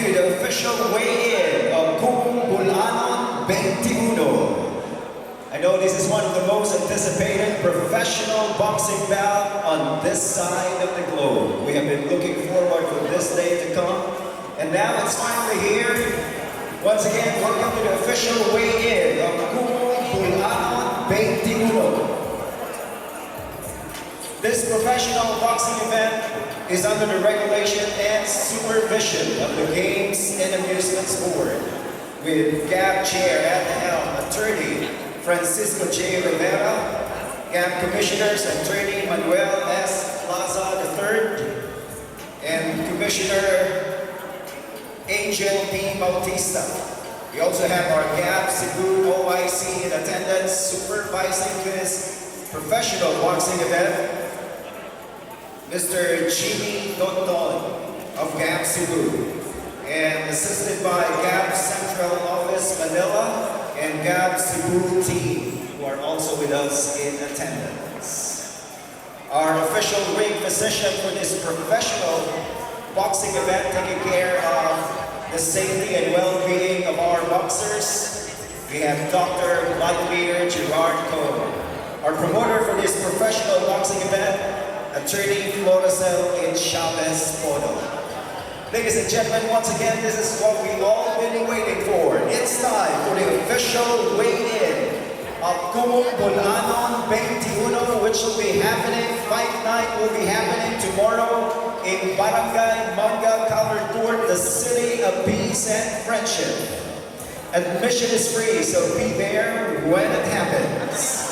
you the official weigh-in of Kumong Bol-anon 21. I know this is one of the most anticipated professional boxing bout on this side of the globe. We have been looking forward for this day to come, and now it's finally here. Once again, welcome to the official weigh-in of Kumong Bol-anon 21. This professional boxing event is under the regulation and supervision of the Games and Amusements Board, with GAB Chair at the helm, Attorney Francisco J. Rivera, GAB Commissioners, Attorney Manuel S. Plaza III, and Commissioner Angel P. Bautista. We also have our GAB Cebu OIC in attendance, supervising this professional boxing event, Mr. Jimmy Dondon of GAB Cebu, and assisted by GAB Central Office Manila and GAB Cebu team, who are also with us in attendance. Our official ring physician for this professional boxing event, taking care of the safety and well-being of our boxers, we have Dr. Vladimir Gerard Coe. Our promoter for this professional boxing event, Attorney Floricel in Chavez Poto. Ladies and gentlemen, once again, this is what we've all been waiting for. It's time for the official weigh-in of Kumong Bol-anon 21, which will be happening, fight night will be happening tomorrow in Barangay Manga Colored Court, the city of peace and friendship. Admission is free, so be there when it happens.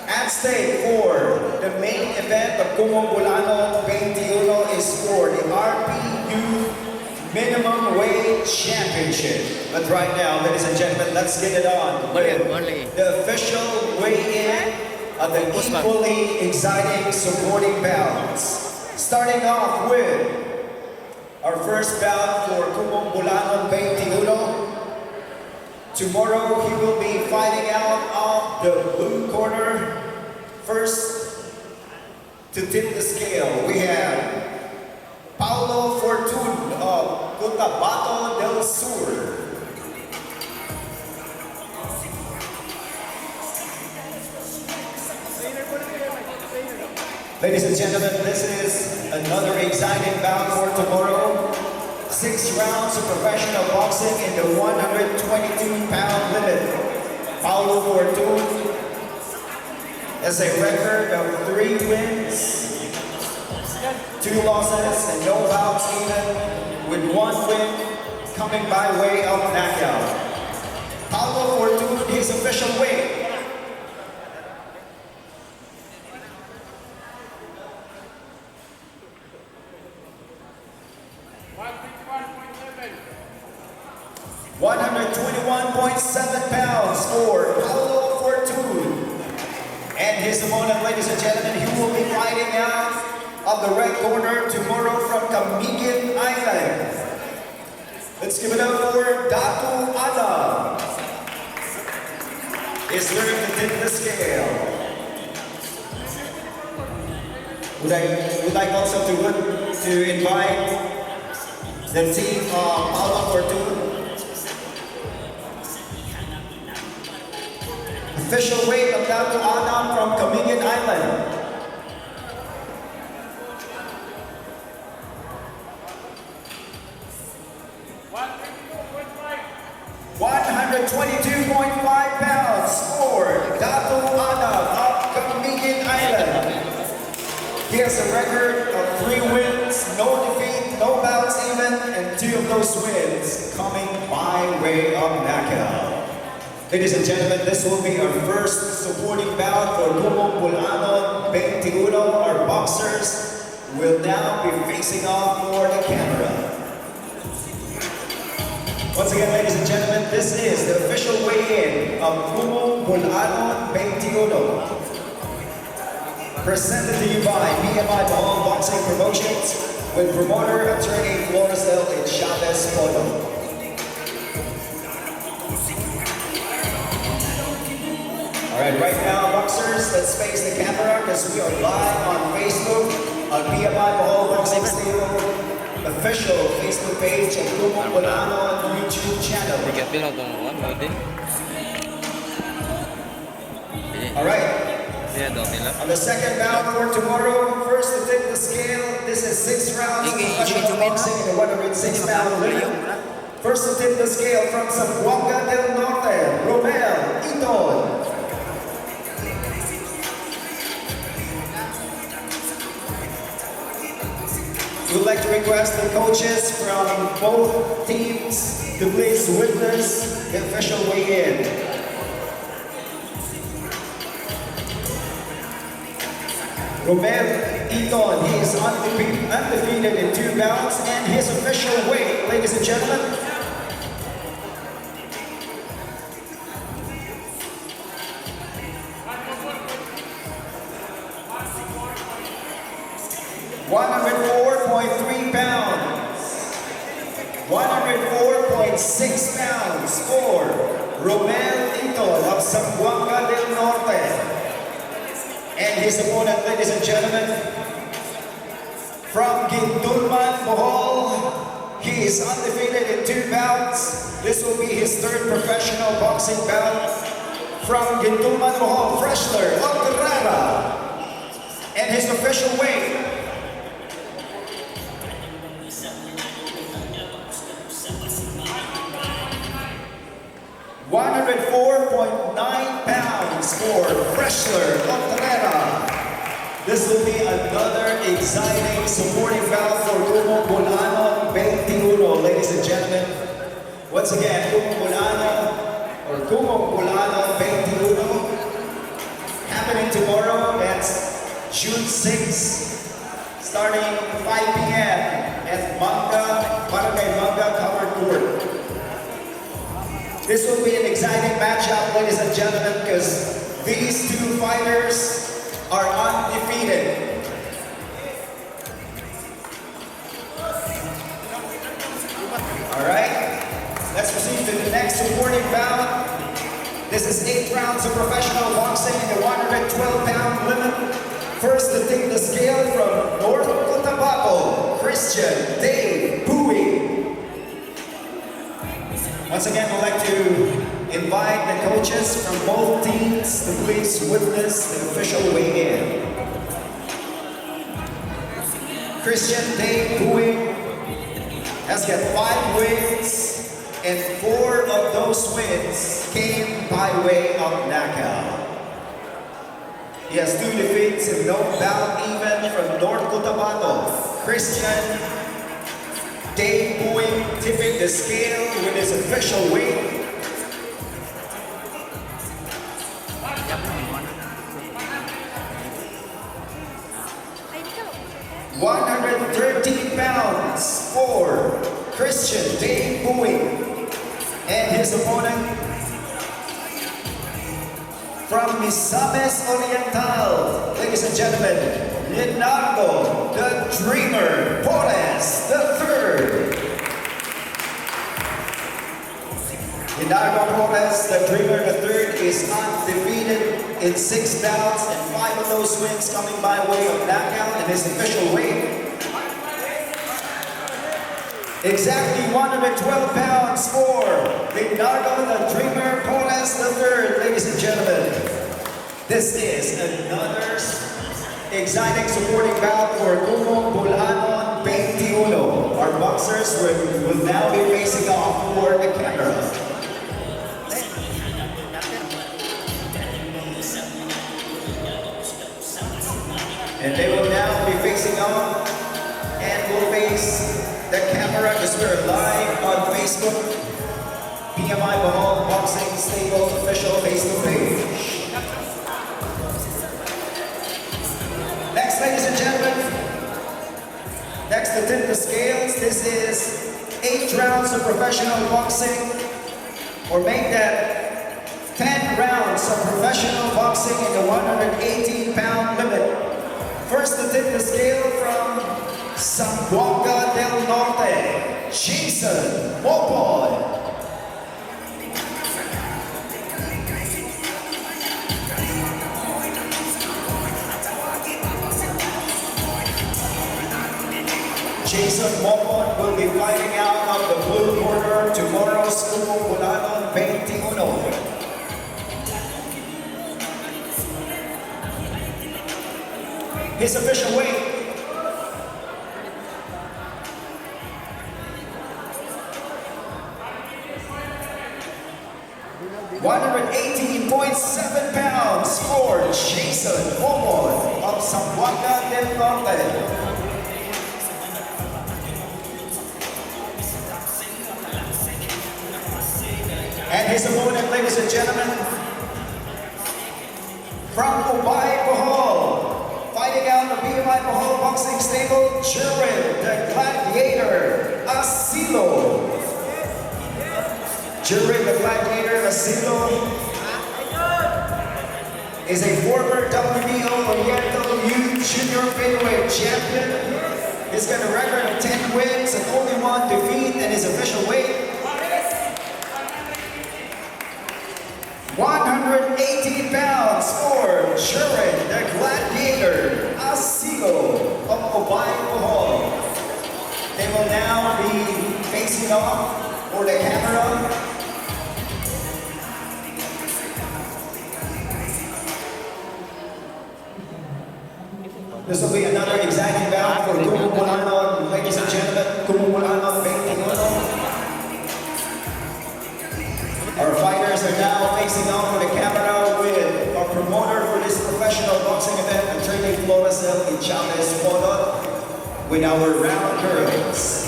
At stake for the main event of Kumong Bol-anon 21 is for the RPU Minimum Weight Championship. But right now, ladies and gentlemen, let's get it on with the official weigh-in of the equally exciting supporting bouts. Starting off with our first bout for Kumong Bol-anon 21. Tomorrow, he will be fighting out of the blue corner. First, to tip the scale, we have Paulo Fortun of Cotabato del Sur. Ladies and gentlemen, this is another exciting bout for tomorrow. 6 rounds of professional boxing in the 122-pound limit. Paulo Fortun has a record of 3 wins, 2 losses, and no bouts even, with 1 win coming by way of knockout. Paulo Fortun, his official weight. 121.7 pounds for Paulo Fortun. And his opponent, ladies and gentlemen, he will be fighting out of the red corner tomorrow from Camiguin Island. Let's give it up for Datu Adam. He's learning to tip the scale. Would like also to invite the team of Paulo Fortun. Official weight of Datu Adam from Camiguin Island. 122.5 pounds for Datu Adam of Camiguin Island. He has a record of 3 wins, no defeat, no bouts even, and 2 of those wins coming by way of knockout. Ladies and gentlemen, this will be our first supporting bout for Kumong Bol-anon 21. Our boxers will now be facing off for the camera. Once again, ladies and gentlemen, this is the official weigh-in of Kumong Bol-anon 21. Presented to you by BMI Mahal Boxing Promotions with promoter Attorney Floricel in Chavez Poto. Alright, right now, boxers, let's face the camera because we are live on Facebook, on BMI Mahal Boxing Stable, official Facebook page and Kumong Bol-anon YouTube channel. Alright. On the second bout for tomorrow, first to take the scale, this is 6 rounds of professional boxing in the 106-pound limit. First to tip the scale from Zamboanga del Norte, Romel Iton. We'd like to request the coaches from both teams to please witness the official weigh-in. Romel Iton, he is undefeated in 2 bouts, and his official weight, ladies and gentlemen, 104.3 pounds, 104.6 pounds for Romel Iton of Zamboanga del Norte. And his opponent, ladies and gentlemen, from Gintulman, Bohol, he is undefeated in 2 bouts. This will be his 3rd professional boxing bout. From Gintulman, Bohol, Freshler Undercard. And his official weight, 104.9 pounds for Freshler Undercard. This will be another exciting supporting bout for Kumong Bol-anon 21, ladies and gentlemen. Once again, Kumong Bol-anon 21, happening tomorrow. That's June 6, starting 5 p.m. at Barangay Manga Covered Court. This will be an exciting matchup, ladies and gentlemen, because these 2 fighters are undefeated. Alright, let's proceed to the next supporting bout. This is 8 rounds of professional boxing in the 112-pound limit. First to take the scale from North Cotabato, Christian Dave Bowie. Once again, we'd like to invite the coaches from both teams to please witness the official weigh-in. Christian Dave Bowie has got 5 wins, and 4 of those wins came by way of knockout. He has 2 defeats and no bout even from North Cotabato. Christian Dave Bowie tipping the scale with his official weight. 113 pounds for Christian Dave Bowie. And his opponent from Misamis Oriental, ladies and gentlemen, Leonardo the Dreamer Porres III. Leonardo Porres the Dreamer III is undefeated in 6 bouts, and 5 of those wins coming by way of knockout, and his official weight exactly 112 pounds for Leonardo the Dreamer Porres III, ladies and gentlemen. This is another exciting supporting bout for Kumong Bol-anon 21. Our boxers will now be facing off for the camera. And they will now be facing off and will face the camera because we're live on Facebook. PMI Bohol Boxing Stable official Facebook page. Next, ladies and gentlemen, next to tip the scales, this is 8 rounds of professional boxing, or make that 10 rounds of professional boxing in the 118-pound limit. First to tip the scale from Zamboanga del Norte, Jason Mopon. Jason Mopon be fighting out of the blue corner tomorrow's Kumong Bol-anon 21. His official weight, 118.7 pounds for Jason Kumong of Zamboanga del Norte. And his opponent, ladies and gentlemen, from Kumong Bohol, fighting out the BMI Bohol boxing stable, Jared the Gladiator Asilo. Jared the Gladiator Asilo is a former WBO Oriental Youth Junior Featherweight champion. He's got a record of 10 wins and only 1 defeat, and his official weight 118 pounds for Jared the Gladiator Asilo of Kumong Bohol. They will now be facing off for the camera. This will be another exciting bout for Kumong Bol-anon, ladies and gentlemen. Kumong Bol-anon 21. Our fighters are now facing off for the camera with our promoter for this professional boxing event, Attorney Floracel and Chavez Podot, with our round girls.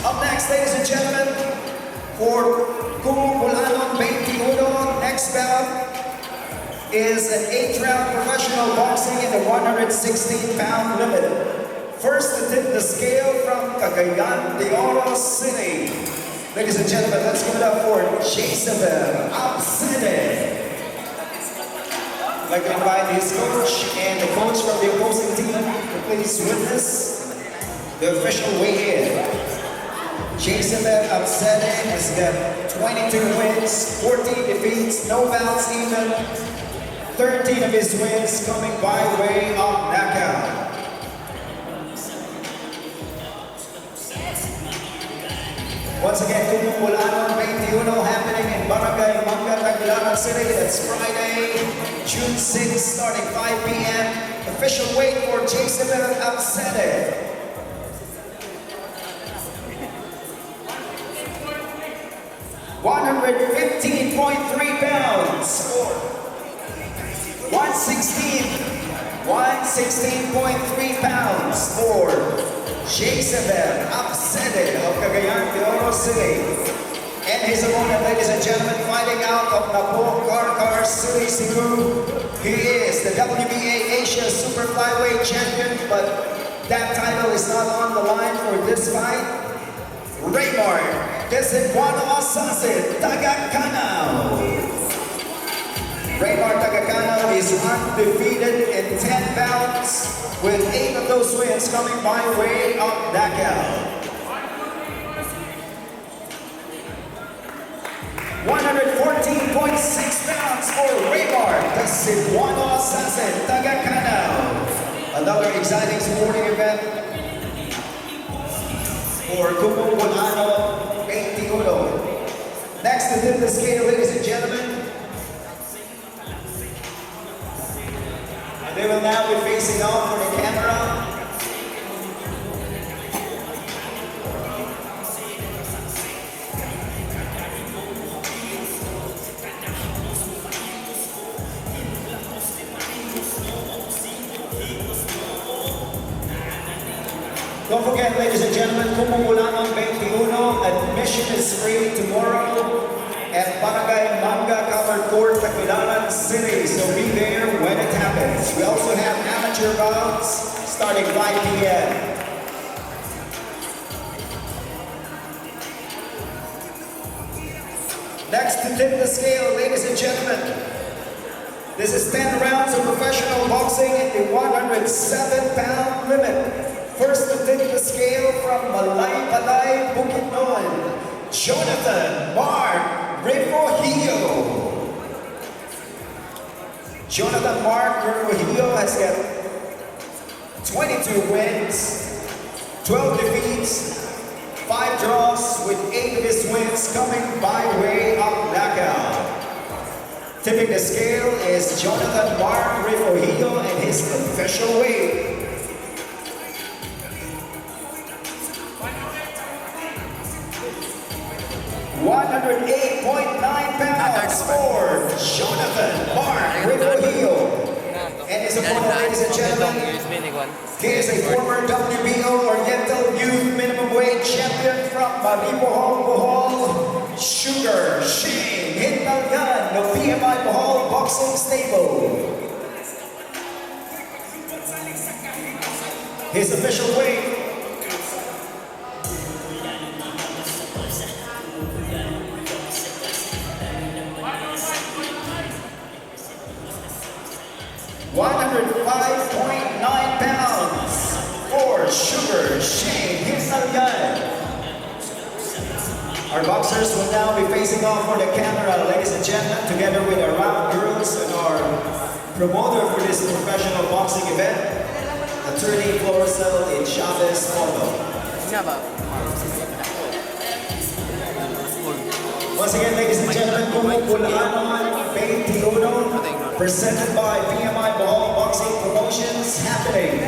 Up next, ladies and gentlemen, for Kumong Bol-anon 21, next bout is an 8th-round professional boxing in the 116-pound limit. First to tip the scale from Cagayan de Oro City. Ladies and gentlemen, let's give it up for Jason Absene. I'd like to invite his coach and the coach from the opposing team to please witness the official weigh-in. Jason Absene has got 22 wins, 14 defeats, no bouts even. 13 of his wins coming by way of knockout. Once again, Kumong Bol-anon 21 happening in Barangay Manga, Tagbilaran City. That's Friday, June 6, starting 5 p.m. Official weight for Jason Absene. 115.3 pounds or 116.3 pounds for Jason Absene of Cagayan de Oro City. And his opponent, ladies and gentlemen, fighting out of Undercard City, Cebu. He is the WBA Asia Super Flyweight Champion, but that title is not on the line for this fight. Raymond Asase Tagacano. Raymond Tagacano is undefeated in 10 bouts, with 8 of those wins coming by way of knockout. 114.6 pounds for Raymond Asase Tagacano. Another exciting sporting event for Kumong Bol-anon 21. Next to tip the scale, ladies and gentlemen. And they will now be facing off for the camera. Don't forget, ladies and gentlemen, Kumong Bol-anon 21, admission is free tomorrow at Barangay Manga Covered Court, Tagbilaran City. So be there when it happens. We also have amateur bouts starting 5 p.m. Next to tip the scale, ladies and gentlemen. This is 10 rounds of professional boxing in the 107-pound limit. First to tip the scale from Malay Palay, Bukidnon. Jonathan Mark Refugio. Jonathan Mark Refugio has got 22 wins, 12 defeats, 5 draws, with 8 of his wins coming by way of knockout. Tipping the scale is Jonathan Mark Refugio and his official weight. 108.9 pounds for Jonathan Mark Refugio. And his opponent, ladies and gentlemen, he is a former WBO Oriental Youth Minimum Weight Champion from Maribohol, Bohol, Sugar Shane Hintalgan of PMI Bohol Boxing Stable. His official weight, 105.9 pounds for Sugar Shane Hintalgan. Our boxers will now be facing off for the camera, ladies and gentlemen, together with our round girls and our promoter for this professional boxing event, Attorney Florcel in Chavez Moto. Once again, ladies and gentlemen, Kumong Bol-anon, presented by PMI Bohol Boxing Promotions, happening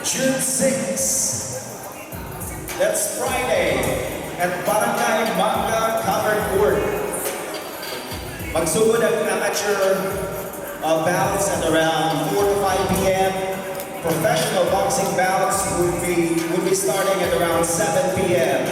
June 6. That's Friday at Barangay Manga Covered Court. Magsugod ang amateur bouts at around 4 to 5 p.m. Professional boxing bouts would be starting at around 7 p.m.